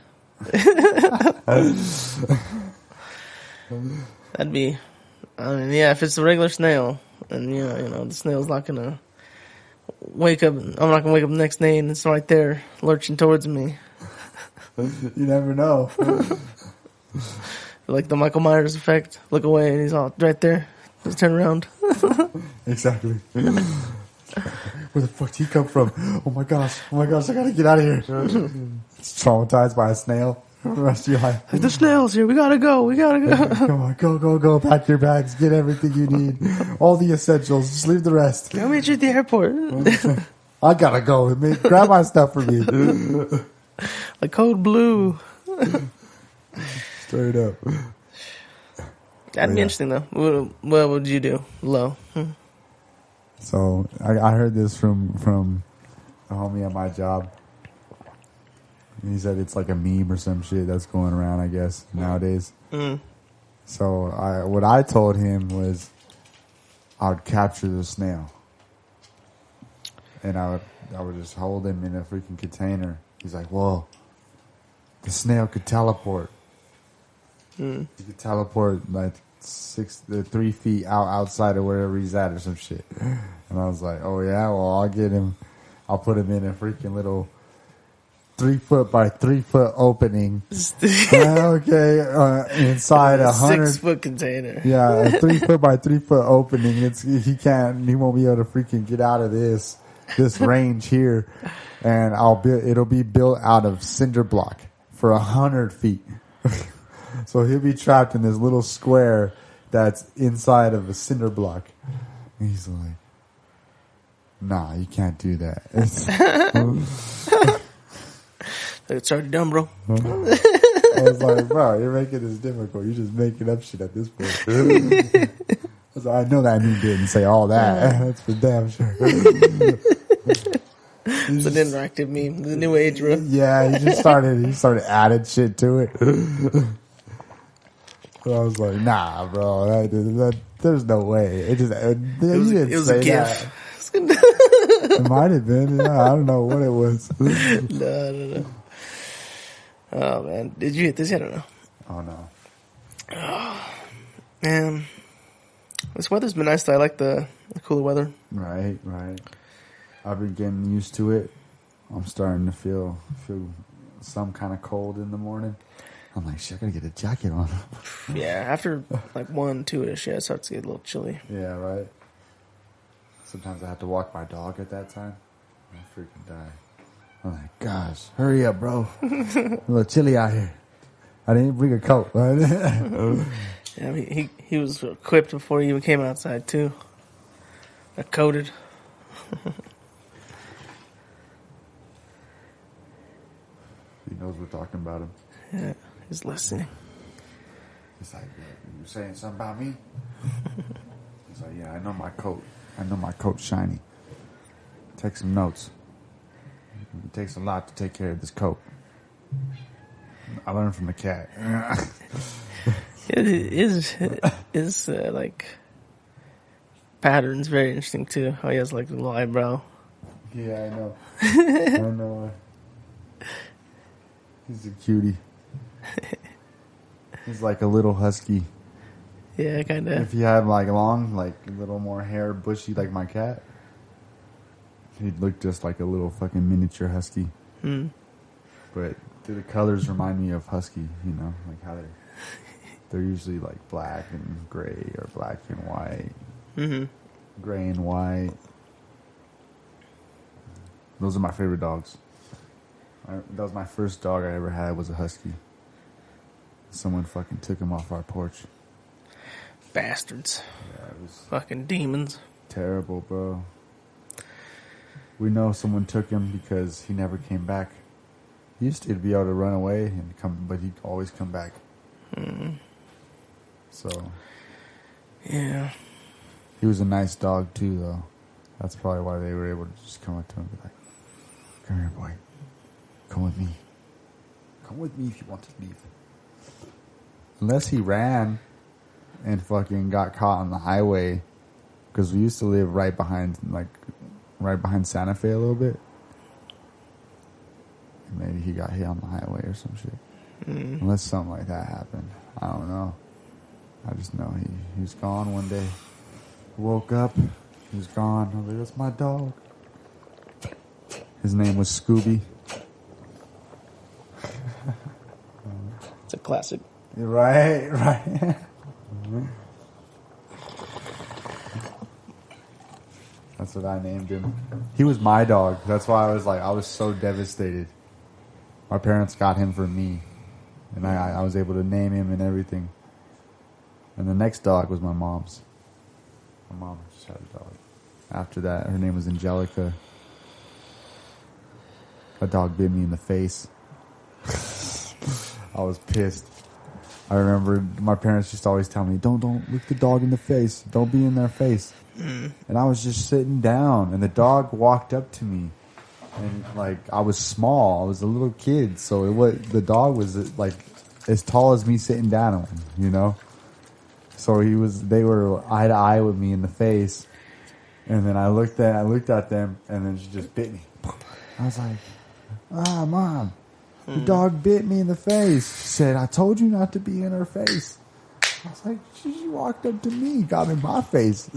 That'd be, I mean, yeah, if it's a regular snail, and you know, the snail's not gonna wake up. I'm not gonna wake up the next day and it's right there lurching towards me. You never know. Like the Michael Myers effect. Look away and he's all right there. Just turn around. Exactly. Where the fuck did he come from? Oh my gosh, I gotta get out of here. It's traumatized by a snail for the rest of your life. Like, the snail's here, we gotta go. Come on, go, pack your bags, get everything you need. All the essentials, just leave the rest. I'll meet you at the airport. I gotta go, grab my stuff for me. Like Code Blue. Straight up. That'd be interesting though. What would you do? Low. So I heard this from a homie at my job. He said it's like a meme or some shit that's going around, I guess, nowadays. So what I told him was I would capture the snail. And I would just hold him in a freaking container. He's like, "Whoa, the snail could teleport. He could teleport like 3 feet outside of wherever he's at or some shit." And I was like, "Oh yeah, well I'll get him. I'll put him in a freaking little 3 foot by 3 foot opening. Okay, inside a 6 foot container. Yeah, a 3 foot by 3 foot opening. He won't be able to freaking get out of this range here, and it'll be built out of cinder block for 100 feet. So he'll be trapped in this little square that's inside of a cinder block." And he's like, "Nah, you can't do that." It's already done, bro. I was like, "Bro, you're making this difficult. You're just making up shit at this point." I was like, "I know that meme didn't say all that. That's for damn sure." It's an interactive meme. The new age, bro. Yeah, he started adding shit to it. So I was like, "Nah, bro, there's no way." It was a GIF. It might have been. Yeah, I don't know what it was. No. Oh man, did you hit this yet or no? Oh no. Oh, man, this weather's been nice though. I like the cooler weather. Right. I've been getting used to it. I'm starting to feel some kind of cold in the morning. I'm like, shit, I gotta get a jacket on. Yeah, after like 1, 2-ish, it starts to get a little chilly. Yeah, right. Sometimes I have to walk my dog at that time. I freaking die. I'm like, gosh, hurry up, bro. A little chilly out here. I didn't bring a coat. Yeah, he was equipped before he even came outside too. Coated. He knows we're talking about him. Yeah, he's listening. He's like, "You saying something about me?" He's like, "Yeah, I know my coat. I know my coat's shiny. Take some notes. It takes a lot to take care of this coat. I learned from the cat." It is like patterns very interesting too. How he has like a little eyebrow. Yeah, I know. I know. He's a cutie. He's like a little husky. Yeah, kind of. If he had like long, like a little more hair, bushy like my cat, he'd look just like a little fucking miniature husky. But the colors remind me of husky, you know, like how they're usually like black and gray or black and white. Gray and white. Those are my favorite dogs. That was my first dog I ever had, was a husky. Someone fucking took him off our porch. Bastards. Yeah, it was fucking demons. Terrible, bro. We know someone took him because he never came back. He used to be able to run away and come, but he'd always come back. So. Yeah. He was a nice dog too, though. That's probably why they were able to just come up to him and be like, "Come here, boy. Come with me. Come with me if you want to leave." Unless he ran and fucking got caught on the highway, because we used to live right behind Santa Fe a little bit. Maybe he got hit on the highway or some shit. Unless something like that happened. I don't know. I just know he was gone one day. Woke up, he was gone. I was like, "That's my dog." His name was Scooby. It's a classic. Right. That's what I named him. He was my dog. That's why I was so devastated. My parents got him for me, and I was able to name him and everything. And the next dog was my mom's. My mom just had a dog. After that, her name was Angelica. A dog bit me in the face. I was pissed. I remember my parents used to always tell me, don't look the dog in the face. Don't be in their face. And I was just sitting down, and the dog walked up to me. And, like, I was small. I was a little kid. So the dog was, like, as tall as me sitting down on him, you know? So they were eye to eye with me in the face, and then I looked at them, and then she just bit me. I was like, Mom, the dog bit me in the face. She said, I told you not to be in her face. I was like, she walked up to me, got in my face.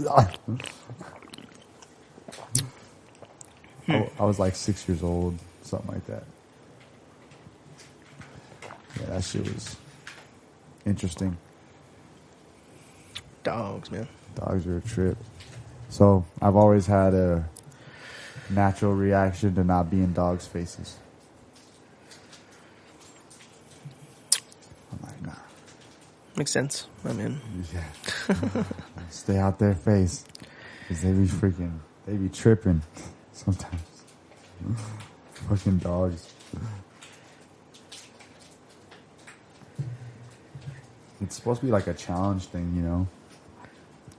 I was like 6 years old, something like that. Yeah, that shit was interesting. Dogs, man. Dogs are a trip. So I've always had a natural reaction to not be in dogs' faces. I'm like, nah. Makes sense. I mean, Yeah. Stay out their face. Because they be tripping sometimes. Fucking dogs. It's supposed to be like a challenge thing, you know?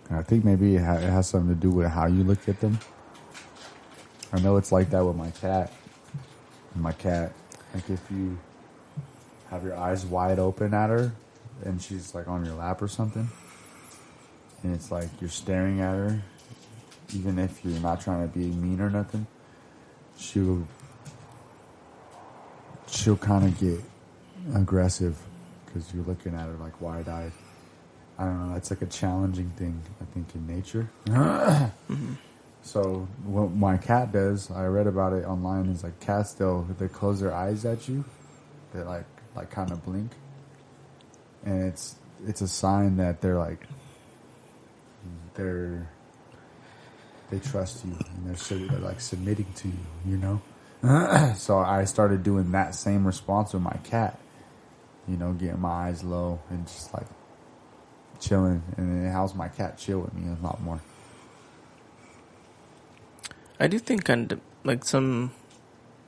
And I think maybe it has something to do with how you look at them. I know it's like that with my cat. My cat, like if you have your eyes wide open at her and she's like on your lap or something, and it's like you're staring at her, even if you're not trying to be mean or nothing, she'll kind of get aggressive because you're looking at her like wide-eyed. I don't know. That's like a challenging thing, I think, in nature. Mm-hmm. So what my cat does, I read about it online, is like cats, they close their eyes at you. They like kind of blink. And it's a sign that they're they trust you and they're like submitting to you, you know? So I started doing that same response with my cat. You know, getting my eyes low and just like chilling. And it helps my cat chill with me a lot more. I do think kind of like some,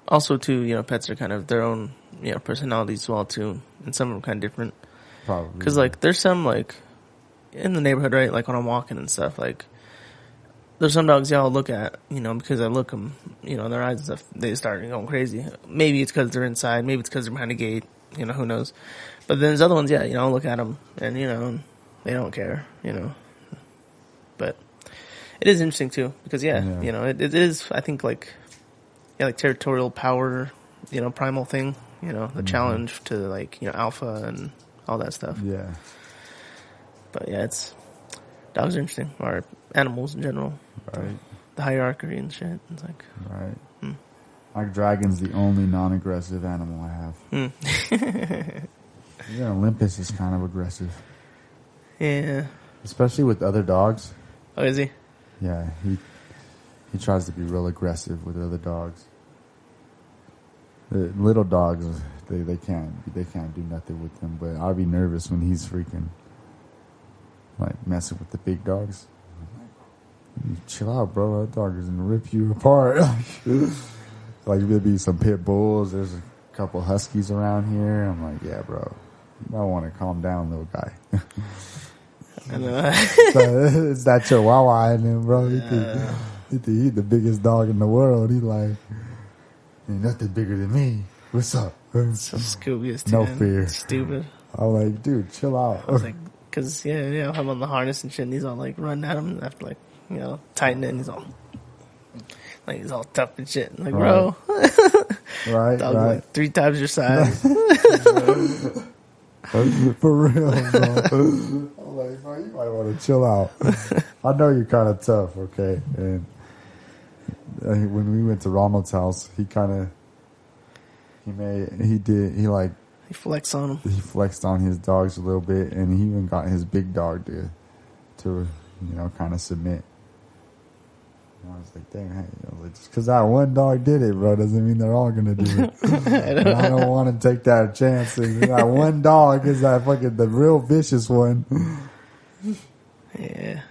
also too, you know, pets are kind of their own, you know, personalities as well too. And some of them kind of different. Probably. Because like there's some like in the neighborhood, right? Like when I'm walking and stuff, like there's some dogs I'll look at, you know, because I look them, you know, their eyes and stuff, they start going crazy. Maybe it's because they're inside. Maybe it's because they're behind a gate. You know, who knows? But then there's other ones, yeah, you know, I'll look at them and, you know, they don't care, you know. But it is interesting too because, yeah. You know, it is, I think, like, yeah, like territorial power, you know, primal thing, you know, the challenge to, like, you know, alpha and all that stuff. Yeah. But, yeah, dogs are interesting, or animals in general. Right. The hierarchy and shit. It's like. Right. My dragon's the only non-aggressive animal I have. Even Olympus is kind of aggressive. Yeah. Especially with other dogs. Oh, is he? Yeah, he tries to be real aggressive with other dogs. The little dogs, they can't do nothing with him. But I'll be nervous when he's freaking like messing with the big dogs. I'm like, chill out, bro. That dog is gonna rip you apart. Like there'll be some pit bulls. There's a couple huskies around here. I'm like, yeah, bro. You might want to calm down, little guy. I know. So it's that Chihuahua in him, bro. He think he's the biggest dog in the world. He like, ain't nothing bigger than me. What's up? So Scooby no fear. Stupid. I'm like, dude, chill out. I was like, cause yeah, I'm on the harness and shit, and he's all like running at him, and after like, you know, tighten it, and he's all tough and shit. I'm like, bro, right, dog's right. like 3 times your size. For real, bro. I'm like, bro, you might want to chill out. I know you're kind of tough, okay? And when we went to Ronald's house, he flexed on him. He flexed on his dogs a little bit, and he even got his big dog to you know, kind of submit. And I was like, dang, hey, just because that one dog did it, bro, doesn't mean they're all going to do it. And I don't want to take that chance. And that one dog is that fucking the real vicious one. Yeah.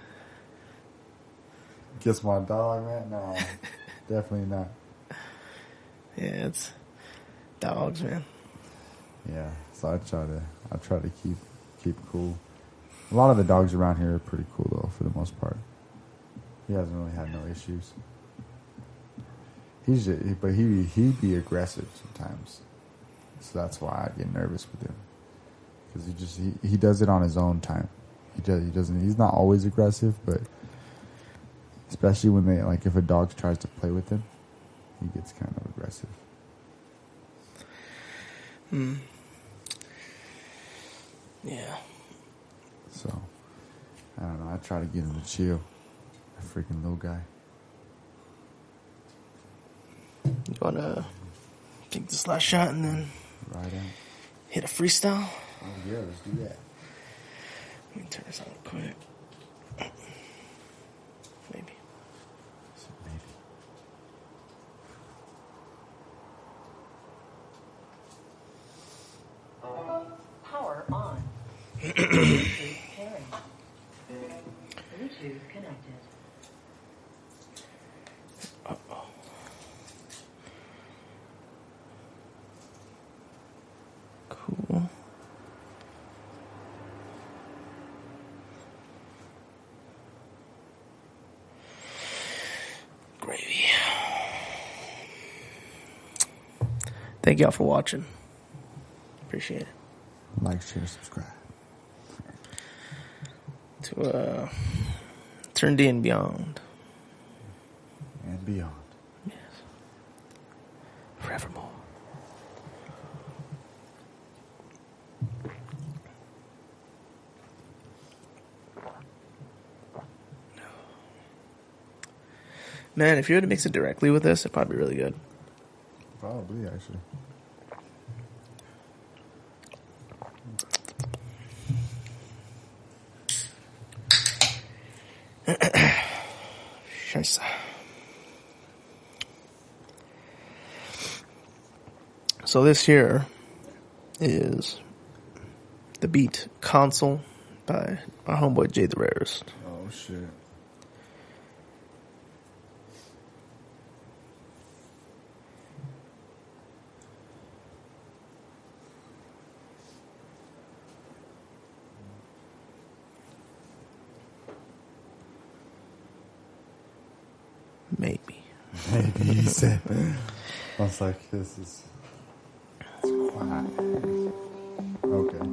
Kiss my dog, man? No, definitely not. Yeah, it's dogs, man. Yeah, so I try to keep cool. A lot of the dogs around here are pretty cool though, for the most part. He hasn't really had no issues. But he'd be aggressive sometimes, so that's why I get nervous with him, because he does it on his own time. He's not always aggressive, but especially when if a dog tries to play with him, he gets kind of aggressive. Yeah. So, I don't know. I try to get him to chill. That freaking little guy. You want to take this last shot and then Right out. hit a freestyle? Oh, yeah, let's do that. Let me turn this on quick. Maybe. Power on. Bluetooth pairing. Bluetooth connected. Uh-oh. Cool. Gravy. Thank y'all for watching. Appreciate it. Like, share, subscribe. To Turn D and Beyond. And beyond. Yes. Forevermore. Man, if you were to mix it directly with this, it'd probably be really good. Probably, actually. Scheiße. So this here is the beat Console by our homeboy Jay the Rarest. Oh, shit. Maybe. Maybe he said. I was like, it's quiet. Okay.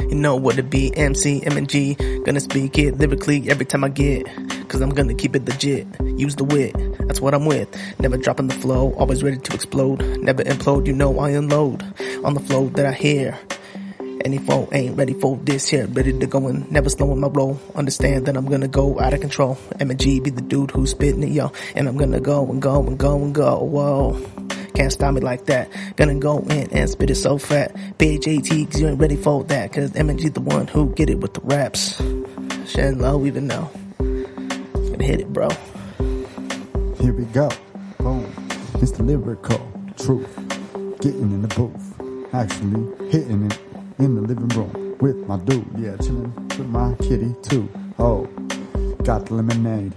You know what it be, MC, M&G. Gonna speak it lyrically every time I get. Cause I'm gonna keep it legit. Use the wit, that's what I'm with. Never dropping the flow, always ready to explode. Never implode, you know I unload. On the flow that I hear. Any foe ain't ready for this here. Ready to go and never slowing my roll. Understand that I'm gonna go out of control. M&G be the dude who's spitting it, yo. And I'm gonna go and go and go and go. Whoa. Can't stop me like that. Gonna go in and spit it so fat. PHAT, cause you ain't ready for that. Cause M&G the one who get it with the raps. Shen low even know. Gonna hit it, bro. Here we go. Boom. It's the lyrical truth. Getting in the booth. Actually hitting it in the living room with my dude. Yeah, chilling with my kitty too. Oh, got the lemonade.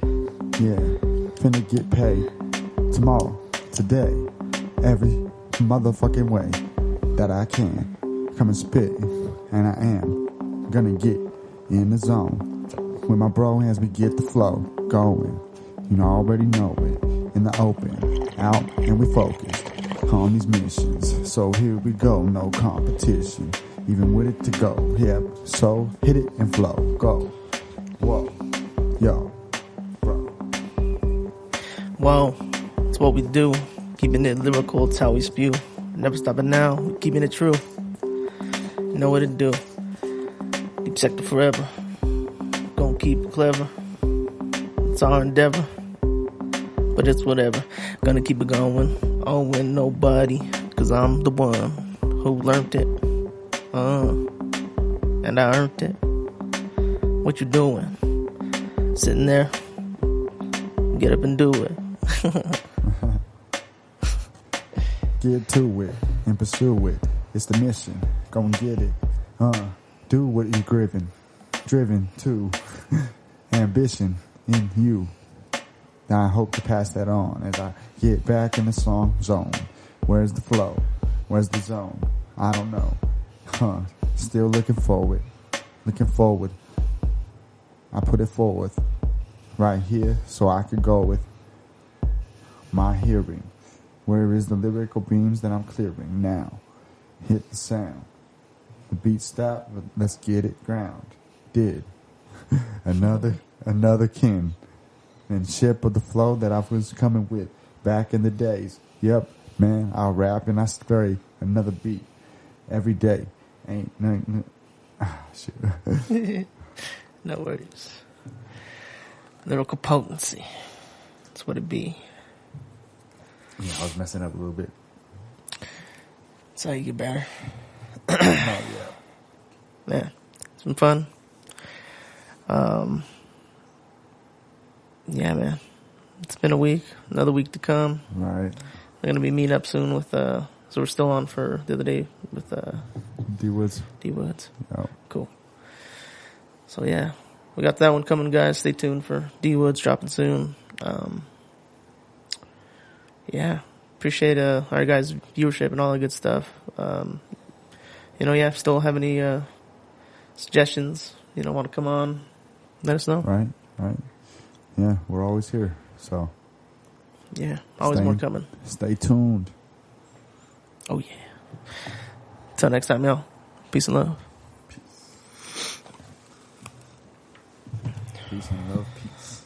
Yeah, finna get paid. Tomorrow, today, every motherfucking way that I can. Come and spit, and I am gonna get in the zone with my bro as we get the flow going. You know, I already know it. In the open, out, and we focused on these missions. So here we go, no competition. Even with it to go, yeah. So hit it and flow, go. Whoa, yo, bro. Whoa, it's what we do. Keeping it lyrical, it's how we spew. Never stopping now, keeping it true. Know what it do. Deep sector forever. Gonna keep it clever. It's our endeavor. But it's whatever. Gonna keep it going. Oh, and nobody. Cause I'm the one who learned it. And I earned it. What you doing? Sitting there? Get up and do it. Get to it and pursue it. It's the mission. Go and get it. Do what you're driven to. Ambition in you. Now I hope to pass that on as I get back in the song zone. Where's the flow? Where's the zone? I don't know. Still looking forward. I put it forward. right here so I could go with my hearing. Where is the lyrical beams that I'm clearing now? Hit the sound. The beat stopped, but let's get it ground. Did another kin and ship of the flow that I was coming with back in the days. Yep, man, I'll rap and I spray another beat every day. Ain't nothing. Shit. No worries. Lyrical potency. That's what it be. Yeah, I was messing up a little bit. That's how you get better. Oh, yeah. Man, it's been fun. Yeah, man. It's been a week. Another week to come. Right. We're going to be meeting up soon with, so we're still on for the other day with, D Woods. D Woods. Oh. Cool. So yeah, we got that one coming, guys. Stay tuned for D Woods dropping soon. Yeah, appreciate our guys' viewership and all that good stuff. Still have any suggestions? Want to come on? Let us know. Right. Yeah, we're always here. So yeah, always more coming. Stay tuned. Oh yeah. Until next time, y'all. Peace and love. Peace and love. Peace.